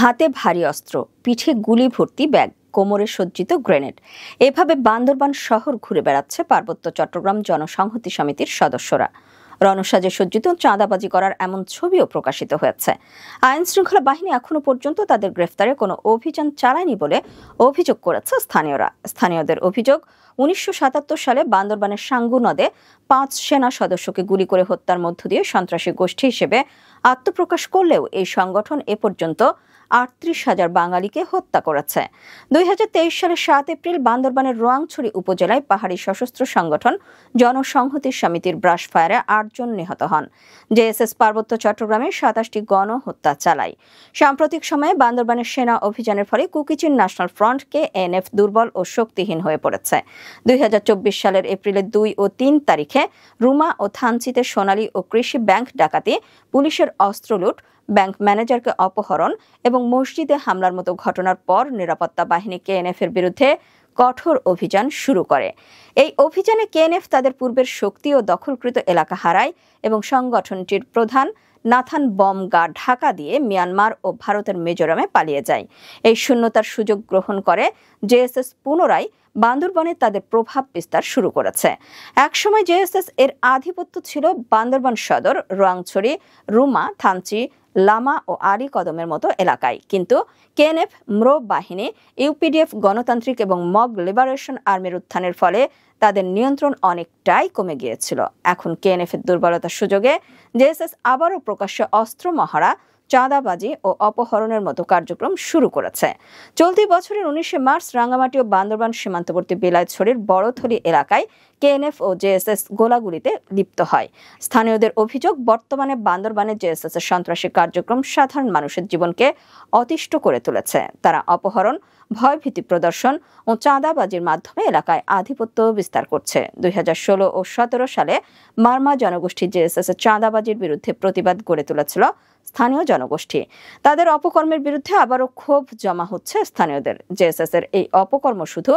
হাতে ভারী অস্ত্র, পিঠে গুলি ভর্তি ব্যাগ, কোমরে সজ্জিত গ্রেনেড, এভাবে বান্দরবান শহর ঘুরে বেড়াচ্ছে পার্বত্য চট্টগ্রাম জনসংহতি সমিতির সদস্যরা। রণসাজে সজ্জিত চাঁদাবাজি করার এমন ছবিও প্রকাশিত হয়েছে। আইন শৃঙ্খলা বাহিনী এখনো পর্যন্ত তাদের গ্রেফতারে কোনো অভিযান চালায়নি বলে অভিযোগ করেছে স্থানীয়রা। স্থানীয়দের অভিযোগ, 1977 সালে বান্দরবানের সাঙ্গু নদে 5 সেনা সদস্যকে গুলি করে হত্যার মধ্য দিয়ে সন্ত্রাসী গোষ্ঠী হিসেবে আত্মপ্রকাশ করলেও এই সংগঠন এ পর্যন্ত 38,000 বাঙালিকে হত্যা করেছে। 2023 সালের 7 এপ্রিল বান্দরবানের রোয়াংছড়ি উপজেলায় পাহাড়ি সশস্ত্র সংগঠন জনসংহতি সমিতির ব্রাশ ফায়ারে 8 জন নিহত হন। জেএসএস পার্বত্য চট্টগ্রামে 27টি গণহত্যা চালায়। সাম্প্রতিক সময়ে বান্দরবানের সেনা অভিযানের ফলে কুকিচিন ন্যাশনাল ফ্রন্ট KNF দুর্বল ও শক্তিহীন হয়ে পড়েছে। 2024 সালের এপ্রিলের 2 ও 3 তারিখে রুমা ও থানচিতে সোনালী ও কৃষি ব্যাংক ডাকাতি, পুলিশের অস্ত্র লুট, ব্যাংক ম্যানেজারকে অপহরণ এবং মসজিদে হামলার মতো ঘটনার পর নিরাপত্তা বাহিনী KNF এর বিরুদ্ধে কঠোর অভিযান শুরু করে। এই অভিযানে KNF তাদের পূর্বের শক্তি ও দখলকৃত এলাকা হারায় এবং সংগঠনটির প্রধান নাথান বমগা ঢাকা দিয়ে মিয়ানমার ও ভারতের মিজোরামে পালিয়ে যায়। এই শূন্যতার সুযোগ গ্রহণ করে জেএসএস পুনরায় বান্দরবানে তাদের প্রভাব বিস্তার শুরু করেছে। একসময় জেএসএস এর আধিপত্য ছিল বান্দরবান সদর, রোয়াংছড়ি, রুমা, থানচি, লামা ও আলী কদমের মতো এলাকায়। কিন্তু KNF, ম্রো বাহিনী, ইউপিডিএফ, গণতান্ত্রিক এবং মগ লিবারেশন আর্মির উত্থানের ফলে তাদের নিয়ন্ত্রণ অনেকটাই কমে গিয়েছিল। এখন KNF এর দুর্বলতার সুযোগে জেএসএস আবারও প্রকাশ্যে অস্ত্র মহড়া, চাঁদাবাজি ও অপহরণের মতো কার্যক্রম শুরু করেছে। চলতি বছরের 19 মার্চ রাঙ্গামাটি ও বান্দরবান সীমান্তবর্তী বিলাইছড়ির বড়থলি এলাকায় KNF ও জেএসএস গোলাগুলিতে লিপ্ত হয়। স্থানীয়দের অভিযোগ, বর্তমানে বান্দরবানে জেএসএস এর সন্ত্রাসী কার্যক্রম সাধারণ মানুষের জীবনকে অতিষ্ঠ করে তুলেছে। তারা অপহরণ, ভয়ভীতি প্রদর্শন ও চাঁদাবাজির মাধ্যমে এলাকায় আধিপত্য বিস্তার করছে। 2016 ও 17 সালে মারমা জনগোষ্ঠী জেএসএস এর চাঁদাবাজির বিরুদ্ধে প্রতিবাদ গড়ে তুলেছিল স্থানীয় জনগোষ্ঠী। তাদের অপকর্মের বিরুদ্ধে আবারও ক্ষোভ জমা হচ্ছে স্থানীয়দের। জেএসএস এর এই অপকর্ম শুধু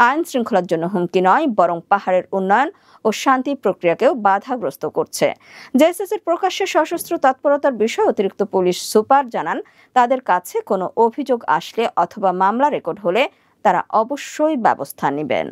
আইন শৃঙ্খলার জন্য হুমকি নয়, বরং পাহাড়ের উন্নয়ন ও শান্তি প্রক্রিয়াকেও বাধাগ্রস্ত করছে। জেএসএস এর প্রকাশ্যে সশস্ত্র তৎপরতার বিষয়ে অতিরিক্ত পুলিশ সুপার জানান, তাদের কাছে কোনো অভিযোগ আসলে অথবা মামলা রেকর্ড হলে তারা অবশ্যই ব্যবস্থা নেবেন।